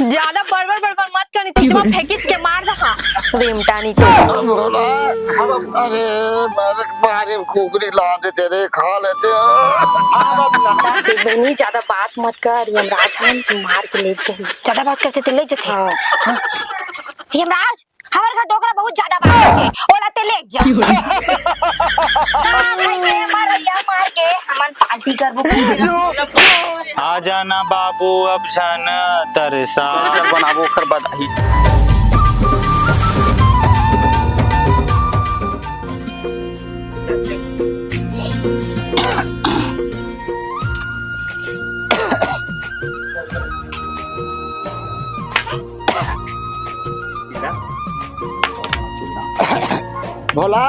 ज्यादा बड़बड़ बड़बड़ मत करी तो तुम फेंकिच के मार दहा रेमटा नहीं तो बोला अरे बारे कुकरी ला देते रे खा लेते बहनी ज्यादा बात मत कर यमराज हम मार के ले जाए ज्यादा बात करते तो ले जाते यमराज हमारे घर डोकरा बहुत ज्यादा बात करते ओला ते ले जा मार के हमन पार्टी करबो आ जाना बाबू अब जाना तरसा बनाबो खर बधाई भोला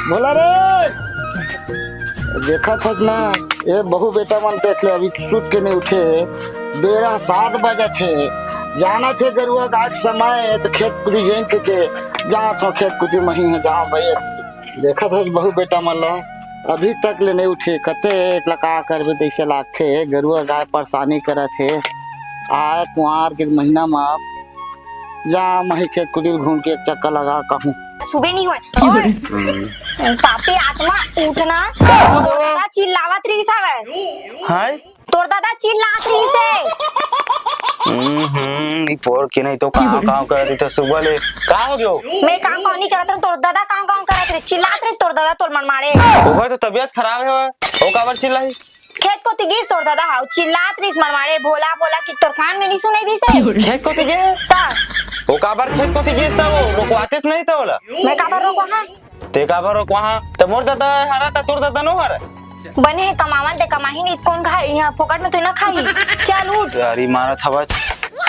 भोला रे देखा था ना ये बहु बेटा मन देख ले अभी सुत के नहीं उठे बेरा 7 बजे थे जाना थे गरुआ गाज समय तो खेत कुदी गेन के जहाँ तो खेत कुदी मही है जहाँ भाई देखा था बहु बेटा मन ला अभी तक ले नहीं उठे कते एक लका कर भी ऐसे लागते गरुआ गाय परेशानी करा थे आए कुआर के महीना में जहाँ मही खेत कुदी घूम के एक चक्कर लगा कहूँ सुबह नहीं हुए पापी आत्मा उठना तोर दादा चिल्लावत रही सावे हाय तोर दादा चिल्लात रही से ई पोर के नहीं तो काम कर रही तो सुबह ले का हो गयो मैं काम नहीं करत तोर दादा काम करत रही चिल्लात रही तोर दादा तोर मन मारे ओकर तो तबीयत खराब है ओ काबर चिल्लाई खेत को तिगिस तोर दादा हाउ चिल्लात रही मन मारे भोला भोला कि तोर कान में नहीं सुनाई दी से खेत को तिगे ओ काबर खेत को तिगिस था वो रोकवातेस नहीं था बोला मैं काबर रोक वहां ते काबर रोक वहां तो मोर दादा हरा था तोर दादा नो हरा बने है कमावन ते कमाही नहीं कौन खाए यहाँ फोकट में तो ना खाई चल उठ यारी मारा था बच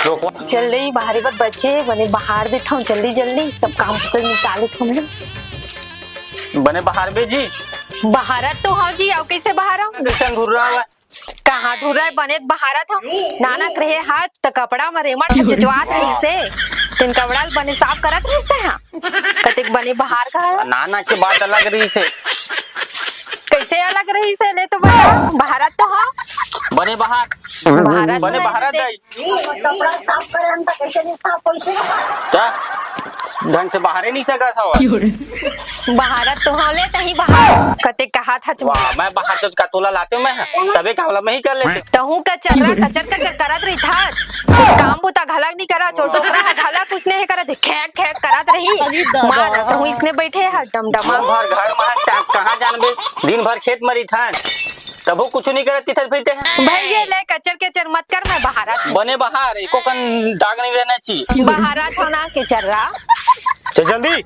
रोको चल रही बाहरी बात बच्चे बने बाहर बैठा हूँ जल्दी जल्दी सब काम तो निकाले थोड़े बने बाहर बेजी बहारत तो हाँ जी आओ कैसे बाहर आओ बेसन घुर रहा है कहाँ धुर रहा है बने बहारत हम नानक रहे हाथ तो कपड़ा में रेमट चचवात रही से तीन कपड़ा बने साफ करत रही से हाँ कतिक बने बाहर का नाना के बात अलग रही से कैसे अलग रही से ले तो बता भारत तो हाँ बने बाहर भारत बने बाहर आई कपड़ा साफ करे हम तो कैसे नहीं साफ कैसे क्या ढंग से बाहर ही नहीं सका था भारत तो हाँ ले तही बाहर कते कहा था वाह मैं बाहर तो कतोला लाते हूँ मैं सबे कावला में ही कर लेते तहू का चल रहा कचर कचर करत रही था कुछ काम बुता घलक नहीं करा चोटोकरा घलक कुछ नहीं करत खैक खैक करत रही मार तहू इसने बैठे है डमडमा घर में कहाँ जानबे दिन भर खेत मरी था तबो कुछ नहीं करत किधर फिरते हैं भैया ले कचर कचर मत कर मैं बाहरत बने बाहर एको कन दाग नहीं रहना चाहिए बाहरत होना के चल रहा चल जल्दी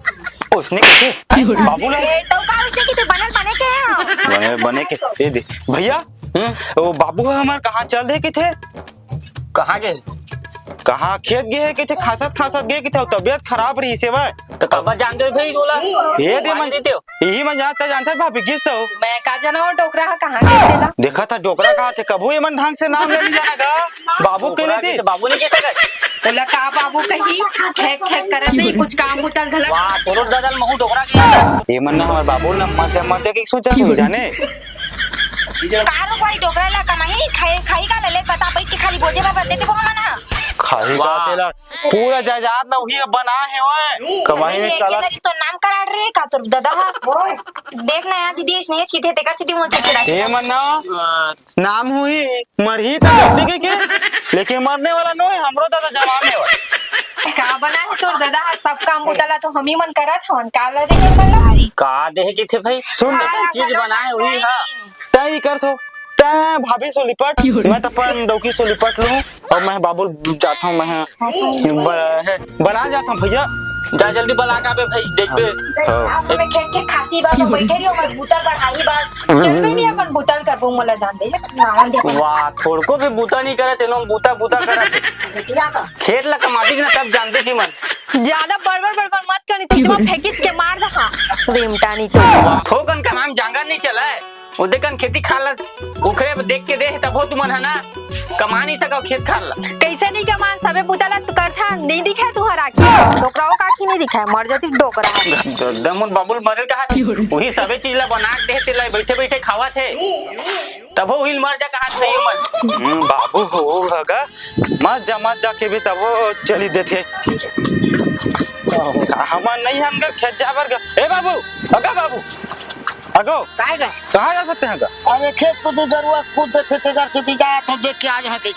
उसने के बाबू ने तो का उसने की तो बनल बने के हैं बने बने के ए दे भैया वो बाबू हमार कहाँ चल दे के थे कहाँ गए कहाँ खेत गए के थे खासत गए के थे तबीयत खराब रही से भाई तो कब जानते भाई बोला ये दे मन देते हो यही मन जानता जानता भाभी किस तो मैं का जाना और टोकरा कहाँ किस देला देखा था डोकरा कहाँ थे कबू ये मन ढंग से नाम ले जाना गा बाबू के लिए थे बाबू ने कैसे गए बोला का बाबू कहीं खेक खेक करत नहीं कुछ काम बुतल घलक वाह तोरो दादा महू डोकरा गया ये मन ना हमारे बाबू ने मरते की सोचा हो जाने कारो कोई डोकरा ला कमाही खाई का ले पता भाई कि खाली बोझे बाबा देते को मना खाली का तेला पूरा जायदाद ना वही बना है ओए कमाई में कला तो नाम करा रे का तो दादा देख ना यार दीदी इसने चीटे तेकर सीधी मुंह से चढ़ा ये मन्ना नाम हुई मरही तो गलती के लेकिन मरने वाला नो है हमरो दादा जवान है का बना है तोर दादा सब काम बुतला तो हम ही मन करत हन का ला दे कर का देह की थे भाई सुन चीज बनाए हुई हां तई कर सो ता भाभी सो लिपट मैं तो अपन डोकी सो लिपट लूं और मैं बाबुल जाता हूं मैं बना जाता हूं भैया जा जल्दी बला का बे भाई देख बे मैं खेत खासी बात बैठे रही मैं बूता बढ़ाई बात चल भी नहीं अपन बुतल करबो मला जान दे नाम दे वाह थोड़ को भी बूता नहीं करे तेनो बूता करे खेत ला कमाती ना तब जानते थी मन ज्यादा बड़बड़ मत करी तो तुम फेंकिच के मार दहा रेमटा नहीं तो ठोकन का नाम जांगर नहीं चला है उदे कन खेती खाला उखरे देख के दे तब हो तुमन है ना कमा नहीं सका खेत खाला कैसे नहीं कमान सबे पुतला तू करथा नहीं दिखा तू हरा की डोकराओ काकी नहीं दिखा मर जाती डोकरा दमुन बाबुल मरे कहा वही सबे चीज ला बना के देते ला बैठे बैठे खावा थे तब हो हिल मर जा कहा नहीं मन बाबू हो हगा मत जा के भी तब वो चली देते हमन नहीं हम खेत जाबर ए बाबू अगा बाबू अगो काय गए कहाँ जा सकते हैं अरे खेत को तो जरूरत खुद से तेगर से दिखा तो देख के आ जा के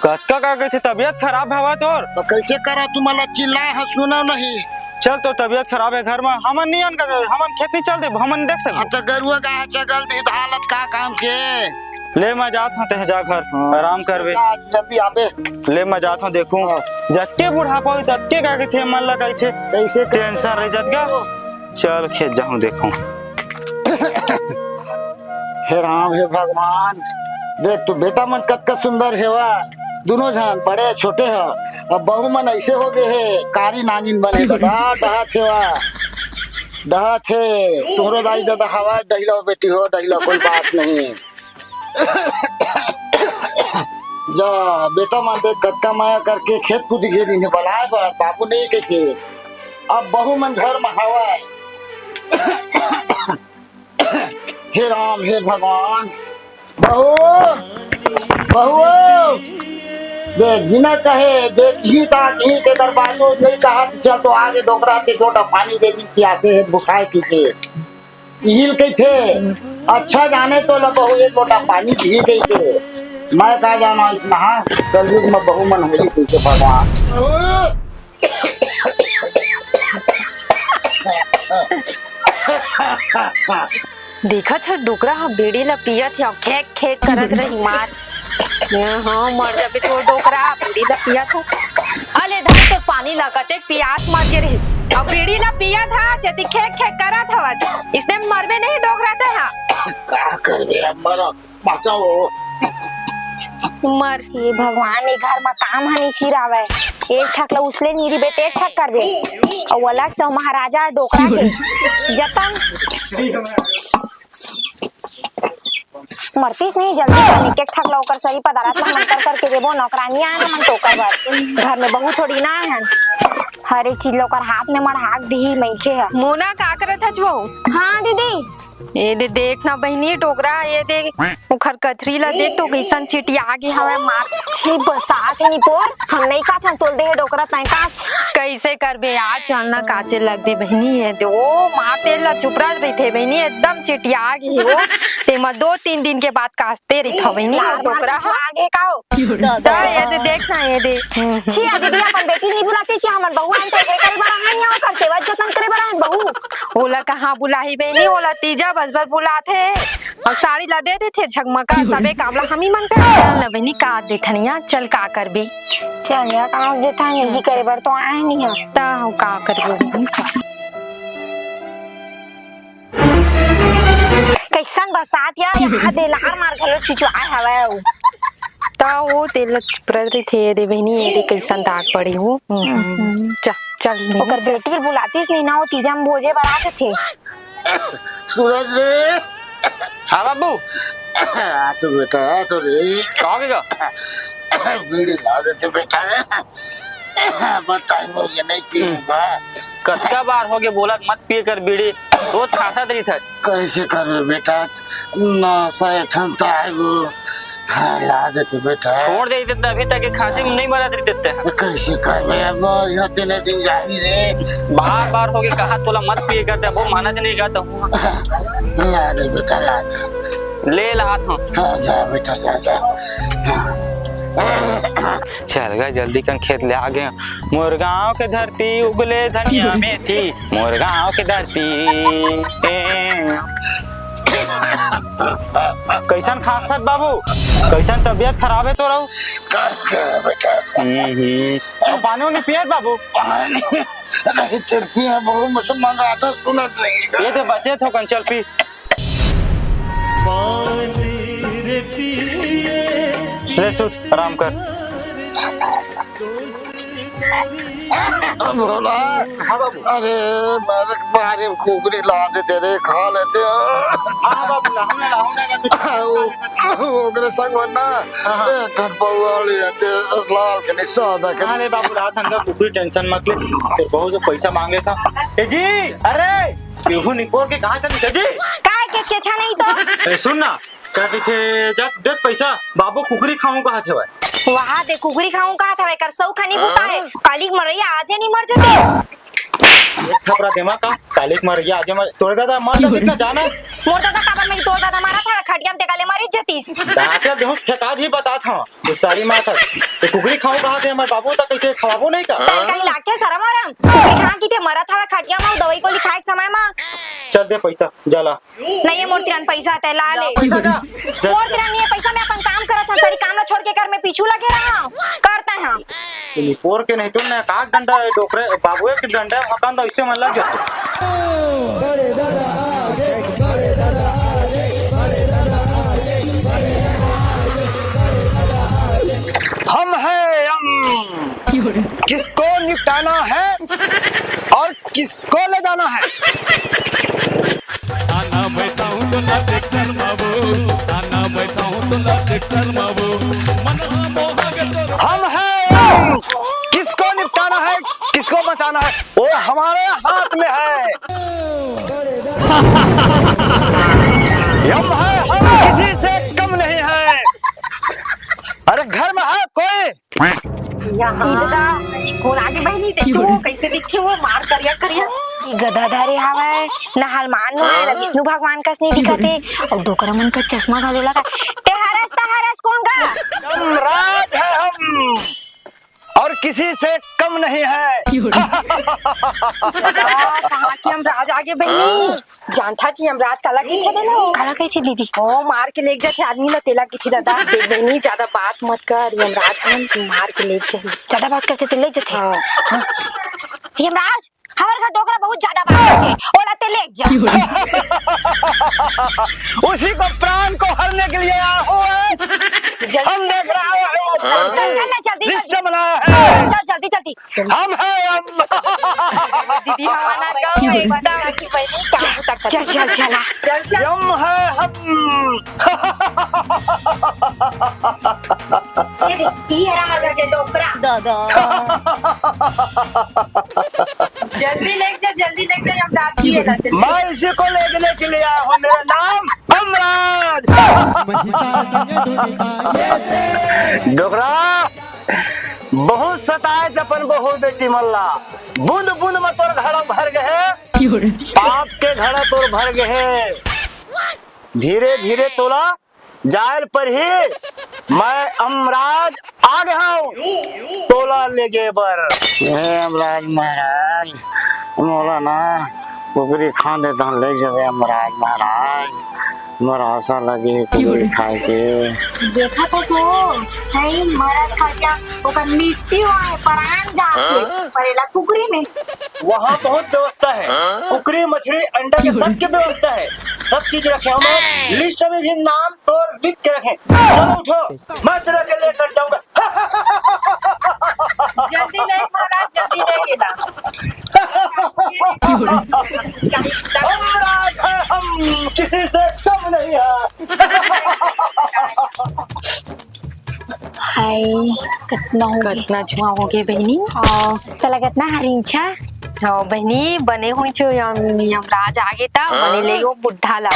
कक्का का गए थे तबीयत खराब हवा तोर तो कैसे करा तुम्हारा चिल्लाए है सुना नहीं चल तो तबीयत खराब है घर में हमन नहीं अन हमन खेत नहीं चल दे हमन देख सके तो गरुआ गाय चगल दी हालत का काम के ले मैं जात हूँ ते जा घर आराम करवे जल्दी आबे ले मैं जात हूँ देखूं जत्ते बुढ़ापा हुई तत्ते का के थे मन लगाई थे कैसे टेंशन रह जात गा चल खेत जाऊं देखूं हे राम हे भगवान देख तू बेटा मन कतका सुंदर हेवा दोनों जन बड़े छोटे है अब बहू मन ऐसे हो गए है कारी नागिन बने डहा थे तुम्हारो दाई दादा हवा डहिला बेटी हो डहिला कोई बात नहीं जा बेटा मन देख कतका माया करके खेत कूद गए दिन बनाए बाबू नहीं के अब बहू मन घर में हवा हे राम हे भगवान बहू देख बिना कहे देख ही के दरबारो नहीं कहा चल तो आगे डोकरा के छोटा पानी दे दी आते है बुखार की के हिल के थे अच्छा जाने तो ल बहू एक लोटा पानी भी गई थे मैं कहा जाना इतना कलयुग में बहू मन हो रही थी भगवान देखा था डोकरा हम बेड़ी ला पिया थे और खेक खेक करत रही मार हाँ मर जाबे तो डोकरा बेड़ी ला पिया था अले धान तो पानी लगाते पियास मार के रही और बेड़ी ला पिया था चेती खेक खेक करा था इसने मरबे नहीं डोकरा था यहाँ क्या कर बे अब मरो बचाओ मर ये भगवान ने घर में काम हनी सिरावे एक ठक ला उसले नीरी बेटे एक ठक करबे और अलग से महाराजा डोकरा के जतन मरतीस नहीं जल्दी करने के ठक ला ओकर सही पदार्थ ला मंतर करके देबो नौकरानी आना मन टोकर बार घर में बहुत थोड़ी ना है हर एक चीज लोकर हाथ में मढ़ाक दी मैखे है मोना का करत हज वो हाँ दीदी ये दे देखना बहनी डोकरा ये देख उखर कथरी ला देख तो कैसन चिटिया आगे हमें मार छी बसात है निपोर हम नहीं का चल तोल दे डोकरा तय काच कैसे करबे यार चलना काचे लग दे बहनी है तो ओ माते ला चुपरा रही थे बहनी एकदम चिटिया आगे हो ते म 2-3 दिन के बाद कास्ते रही था बहनी डोकरा आगे का हो ये दे देखना ये दे छी दीदी अपन बेटी नहीं बुलाती छी हमर बहू आन तो करे बड़ा है या कर सेवा जतन करे बड़ा है बहू ओला कहाँ बुलाही बहनी ओला तीजा बस बुलाते और साड़ी ला देते थे झगमगा सबे कामला हम ही मन कर चल बहनी का देखनिया चल का करबे चल या काम जेता नहीं करे बर तो आए नहीं है ता हम का करबे कैसन बसात या यहाँ देलार मार घलो चिचुआए हवे ता वो तेल प्रदरी थे दे बहनी ये दे कैसन दाग पड़ी हो चल ओकर बेटी बुलातीस नहीं ना हो तीजा में भोजे बरात थे सूरज रे हाँ बाबू आ तो बेटा आ तो रे कहोगे बीड़ी ला देते बेटा बताई मुझे नहीं पीऊंगा कतका बार हो गए बोला मत पिए कर बीड़ी रोज खासा तरी था कैसे कर बेटा ना सही ठंडा है वो ला देते बेटा छोड़ दे देते अभी तक खांसी में नहीं मरा देते हैं कैसे कर मैं अब यहाँ चले दिन जाही रे बार बार हो गए कहा तोला मत पिए करते वो माना नहीं गा तो ला दे बेटा ला दे ले ला हूँ हाँ जा बेटा जा चल गए जल्दी कर खेत ले आ गए मुरगांव के धरती उगले धनिया में थी मुरगांव के धरती कैसन खास सर बाबू कैसन तबीयत खराब है तो रहू बेटा और पानी नहीं पिए बाबू नहीं चल पिया बहुत मुसलमान आता सुना चाहिए ये तो बचे थे कन चल पी ले सुत आराम कर बोला अरे मेरे बारे में कुकरी ला देते रे खा लेते हाँ बाबू ओकरे संग वरना एक घंट पौआ ले आते लाल के नहीं सौदा के अरे बाबू रात हमका कुकरी टेंशन मत ले तो बहुत जो पैसा मांगे था ए जी अरे पीहू निकोर के कहाँ चली जी काय के अच्छा नहीं तो ए, सुन ना क्या थे जा दे पैसा बाबू कुकरी खाऊं कहाँ थे भाई वहाँ दे कुकरी खाऊं कहा था कर सौ खानी बुता है कालिक मरैया आज नहीं मर जाते एक थपरा दिमाग का कालिक मर गया आज मर तोड़ दादा मर तो कितना जाना मोर दादा काबर में तोड़ दादा मारा था खटिया में टेकाले मारी जतीस दादा देहु फेंका दी बता था उस सारी माँ था तो कुकरी खाऊं कहाँ थे हमारे बाबू तक कैसे खवाबो नहीं का कहीं लाके शरम आराम कुकरी खा की थे मरा था खटिया में दवाई को लिखाए समय में चल दे पैसा जाला नहीं ये मोर तिरन पैसा ते ला ले पैसा का मोर तिरन ये पैसा में अपन काम करत था सारी काम ना छोड़ के कर मैं पीछू लगे रहा करते हैं निकोर के नहीं तो ना काट डंडा डोकरे बाबू के डंडा हकान ऐसे मन लग जाते हम है हम किसको निपटाना है और किसको ले जाना है आना बैठा हूँ तो ना देख कर बाबू आना बैठा हूँ तो ना देख कर बाबू मन हम है हम किसको निपटाना है किसको बचाना है वो हमारे हाथ में है हम है हम किसी से कम नहीं है अरे घर में है कोई यहाँ कौन आगे बहनी देखो कैसे दिखती वो मार करिया गदाधारी हवाए ना हनुमान नो है ना विष्णु भगवान का नहीं दिखते और डोकरा मन का चश्मा घालो लगा ते हरस कौन का यमराज है हम और किसी से कम नहीं है कहाँ की यमराज आगे बहनी जानता छी यमराज काला की थे देनो काला कही थी दीदी ओ मार के लेके जाते आदमी ला तेला की थी दादा देख बहनी ज्यादा बात मत कर यमराज हम मार के लेके जाते ज्यादा बात करते थे ले जाते यमराज हमारे घर डोकरा बहुत ज्यादा बात करते ओला ते ले जा उसी को प्राण को हरने के लिए आया हुआ है हम देख रहे हैं चल जल्दी लिस्ट बनाया है चल जल्दी हम है हम दीदी हमारा गाँव है बता की बहनी काम तक चल यम है हम ये है हमारे घर के डोकरा जल्दी लेके जा यमराज जी है ना मैं इसी को लेने के लिए आया हूँ मेरा नाम हमराज डोकरा बहुत सताए जपन बहु बेटी मल्ला बूंद बूंद में तोर घड़ा भर गए पाप के घड़ा तोर भर गए धीरे धीरे तोला जायल पर ही मैं अमराज आ गया हूँ तोला ले गे बर यमराज महाराज मौलाना कुकरी खा देता ले जावे यमराज महाराज मोरा आशा लगी है कुकरी खाए के देखा था सो है मरद खटिया ओकर मृत्यु है प्राण जाके परेला कुकरी में वहाँ बहुत व्यवस्था है कुकरी मछली अंडा के सब की व्यवस्था है सब चीज रखे हम लिस्ट में भी नाम तो लिख के रखे चलो उठो मैं तेरा के लेकर जाऊंगा जल्दी ले महाराज जल्दी लेके जा हमराज है हम किसी से कम नहीं है हाय कितना जुआ हो गए बहनी तला कितना हरिंछा हाँ बहनी बने हुई छो यमराज आगे था बने ले वो बुढ़ा ला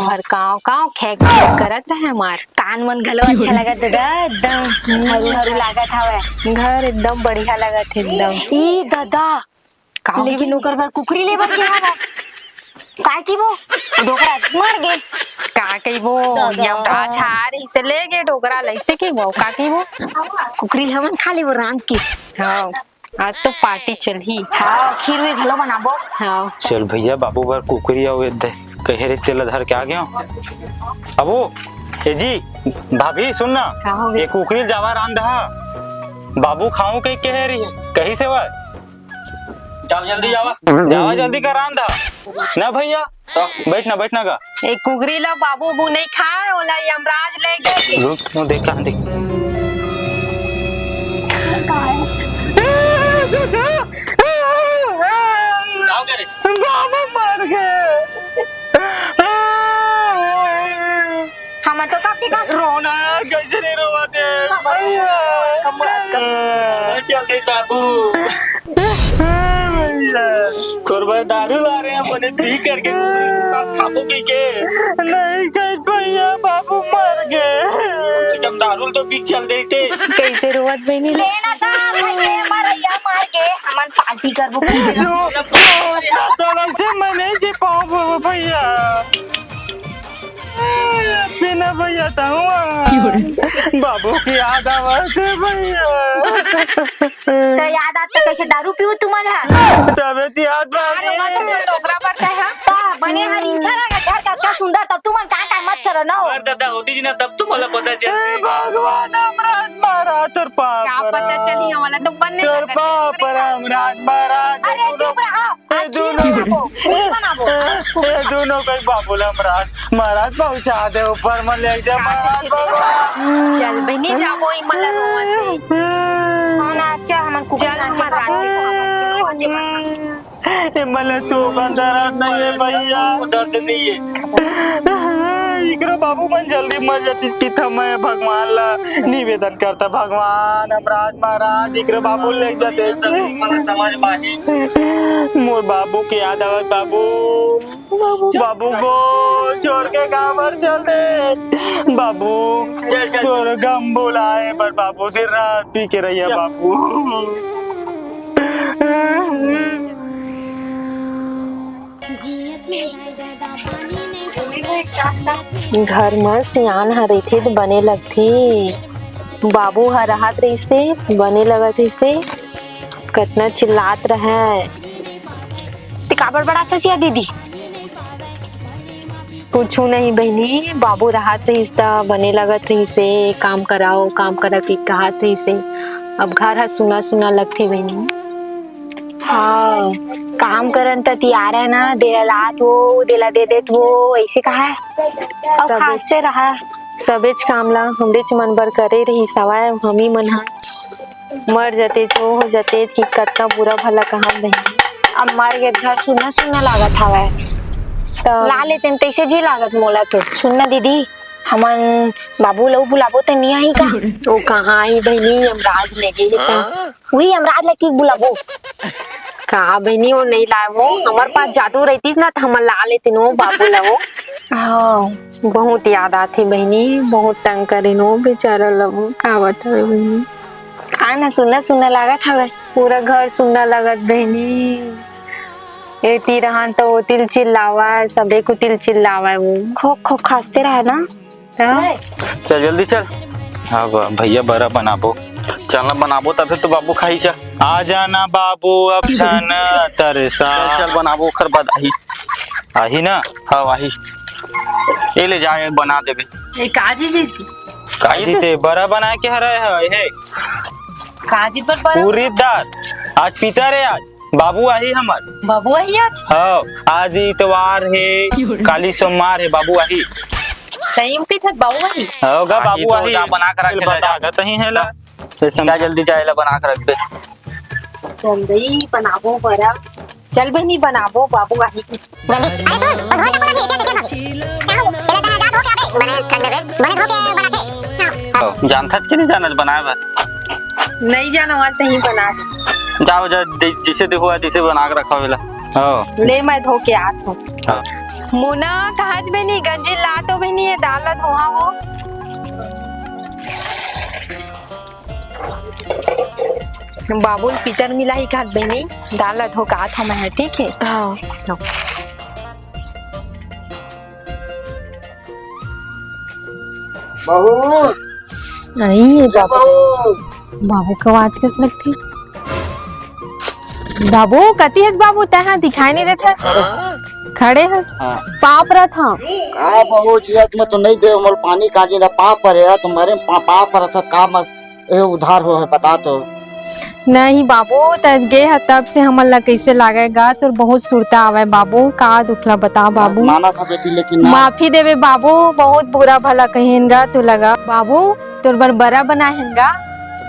हर काव खेक करत रहे हमार कान मन घलो अच्छा लगा दादा एकदम हरू हरू लागत हवे घर एकदम बढ़िया लगा थे एकदम ई दादा लेकिन ओकर पर कुकरी ले बर गया हवा काय की वो डोकरा मर गए का कही वो यमराज हार से ले गए डोकरा लैसे की वो का कही वो कुकरी हमन खा ले वो राम की हाँ आज तो पार्टी चल ही हाँ खीर वीर घलो बनाबो हाँ चल भैया बाबू बार कुकरी आओ दे कहे रे तेल धर के आ गया अबो ए जी भाभी सुनना का हो गया? ये कुकरी जावा रांधा बाबू खाऊं कहीं कह रही है कहीं से वह जाओ जल्दी जावा जल्दी का रांधा ना भैया तो बैठना का एक कुकरी ला बाबू नहीं खाए ओला यमराज ले गए रुक देखा देख भैया चल दे बाबू भैया कुर्बान दारू ला रहे हैं अपने पी करके साथ खाबो पी के नहीं कहीं भैया बाबू मर गए। जब दारू तो पी चल देते कैसे रोवत बहनी ले लेना था भैया मरैया मार के हमन पार्टी करबो तो वैसे मैं नहीं जी पाऊँ भैया बिना भैया तो बाबू की याद आवत है भैया तो याद आता कैसे दारू पीऊ तुम्हारा तबियत याद डोकरा पड़ता है ता बने हर इच्छा लगा घर का क्या सुंदर तब तुम का मत करो ना और दादा होती जी ना तब तो मला पता चल भगवान अमराज मारा तोर पाप क्या पता चली हमारा तो बनने तोर पाप पर अमराज मारा अरे चुप रहो ये दोनों ये दोनों कोई बाबूल अमराज महाराज पहुंचा दे ऊपर मन ले जा महाराज भगवान चल बहनी जाबो ई मला रोवत ना अच्छा हमन कुछ चल हमर रानी को मला तो दर्द नहीं है भैया दर्द नहीं है इकरो बाबू मन जल्दी मर जाती कि मैं भगवान ला निवेदन करता भगवान अमराज महाराज इकरो बाबू ले जाते मला समझ बानी मोर बाबू की याद आवत बाबू बाबू को छोड़ के गाँव चल दे बाबू तोर गम बुलाए पर बाबू दिन रात पी के रहिए बाबू घर में सियान हरे थे तो बने लगती बाबू हर राहत रही से बने लगत से कितना चिल्लात रहे ते काबर बड़ाता सिया दीदी पूछू नहीं बहनी बाबू राहत रही बने लगत रही से काम कराओ काम करा के कहत रही से अब घर है सुना सुना लगती बहनी हाँ काम करन त तैयार है ना देला लात वो देला दे देत वो ऐसे कहा है और सब खास से रहा सबेच कामला हमरे च मन बर करे रही सवाय हम ही मन मर जाते तो हो जाते कि कितना बुरा भला कहा बहनी अब मर गए घर सुनना सुनना लागत हवा ला लेते तैसे जी लागत मोला तो सुनना दीदी हमन बाबू लो बुलाबो तो नहीं आई का वो कहाँ आई बहनी यमराज ले गई है वही हमराज लकी बुलाबो कहा बहनी वो नहीं लाए वो हमारे पास जादू रहती ना तो हम ला लेते नो बाबू ला वो हाँ बहुत याद आती बहनी बहुत तंग करे नो बेचारा लगो कावत है बहनी का ना सुनना सुनना लागत हवे पूरा घर सुनना लगत बहनी एती रहन तो वो तिल चिल्लावा सबे को तिल चिल्लावा वो खो खो खासते रहा ना चल जल्दी चल हाँ भैया बड़ा बनाबो चलना बनाबो तब फिर तो बाबू खाई चा आ जाना बाबू अब छन तरसा चल बनाबो खर बाद आही ना हाँ वही ये ले जाए बना देबे काजी जी काजी ते बड़ा बना के हरा है काजी पर पूरी दाल आज पीता रे आज बाबू आई हमार बाबू आई आज हाँ आज इतवार है काली सोमवार है बाबू आई सही में था बाबू आई होगा बाबू तो आई जा बना कर रख ले जा तही है ला जा जल्दी जाए बना कर रख दे जल्दी बनाबो बड़ा चल बहनी बनाबो बाबू आई जानता कि नहीं जाना बनाए बस नहीं जाना वाला तही बना जाओ जा जिसे देखो जिसे बना के रखा वेला हाँ ले मैं धो के आत हूँ हाँ मुना कहत बहनी गंजी ला तो बहनी ये दाल धोआ वो बाबुल पीतर मिला ही कहत बहनी दाल धो के आत हूँ मैं ठीक है हाँ बहू नहीं बाबू बाबू का आवाज किस लगती बाबू कती है बाबू तहाँ दिखाई नहीं देता खड़े हैं पाप रहा था का बहू जियत में तो नहीं दे हमर पानी काजी ना पाप पर है तुम्हारे पाप पर था काम उधार हो है बता तो नहीं बाबू गे है तब से हमन ला कैसे लागेगा तो बहुत सुरता आवे बाबू का दुखला बता बाबू माना था बेटी लेकिन ना माफी देवे बाबू बहुत बुरा भला कहेंगा तो लगा बाबू तोर बर बड़ा बनाएंगा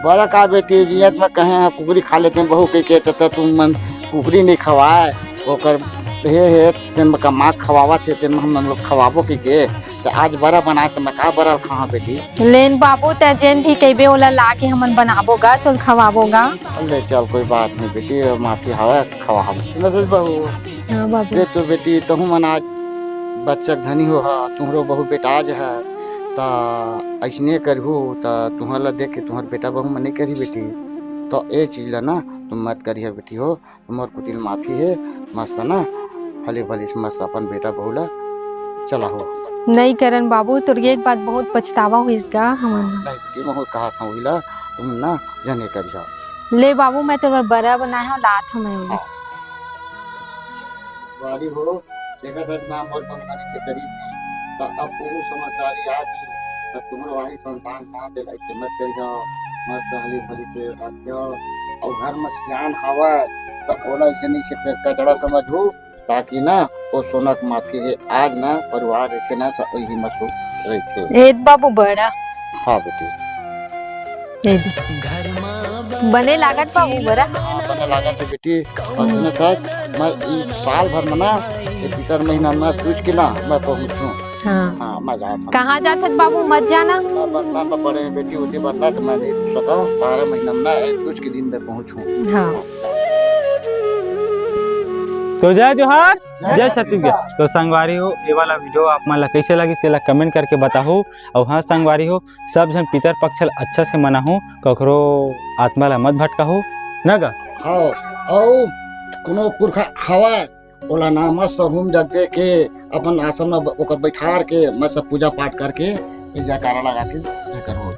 बड़ा का बेटी जियत में कहे हैं कुकरी खा लेते हैं बहू के तब तुम मन कुकरी नहीं खवाए ओकर हे तेन का माँ खवावा थे तेन हम लोग खवाबो के तो आज बड़ा बनाए तो मैं का बड़ा खावा बेटी। लेन बाबू ते जेन भी कहबे ओला ला के हमन बनाबोगा तो खवाबोगा। ले चल कोई बात नहीं बेटी माफी हवा खवा हम बहू हाँ बाबू दे तो बेटी तहु मन आज बच्चा धनी हो हा तुहरो बहु बेटा आज है ता ऐसने करहु ता तुहला देख के तुहर बेटा बहु मने करी बेटी तो ए चीज ला ना तुम मत करिए बेटी हो तुमर कुटिल माफी है मस्त ना भले भले मस्त अपन बेटा बहु ला चला हो। नहीं करन बाबू तोर एक बात बहुत पछतावा हुईसगा हमन। नहीं बेटी मैं कहा था वहीला तुम ना जाने करिया। ले बाबू मैं तोर बड़ा बनाया हूं लात हमें वाली हो देखा था नाम और भगवान के करीब थी तो अब पूरी समझदारी आ गई तो तुम्हारा वही संतान कहाँ से लाइक मत कर जाओ मस्त हली भली से रख जाओ और घर में ज्ञान हवा तो ओला जनी से कचड़ा समझो ताकि ना वो सोनक माफी है आज ना परिवार रहते ना तो वही मत रहते। ए बाबू बड़ा हाँ बेटी ए दी बने लागत बाबू बड़ा बने लागत है बेटी और सुने तक मैं साल भर में ना भीतर महीना में पूछ के ना मैं पहुँचूँ। हाँ मैं जाता कहाँ जात बाबू मत जाना। बदला तो पड़े बेटी होती बदला तो मैं सोचा 12 महीना में कुछ के दिन में पहुँचूँ। हाँ तो जय जोहार जय छत्तीसगढ़। तो संगवारी हो ये वाला वीडियो आप मन ला कैसे लगी सेला कमेंट करके बताओ और हाँ संगवारी हो सब जन पितर पक्ष अच्छा से मनाहू कखरो आत्मा ला मत भटकाहू न गा। हाँ और कोनो पुरखा हवा ओला ना मस्त होम जग के अपन आश्रम में ओकर बैठार के मस्त पूजा पाठ करके जयकारा लगा के करो।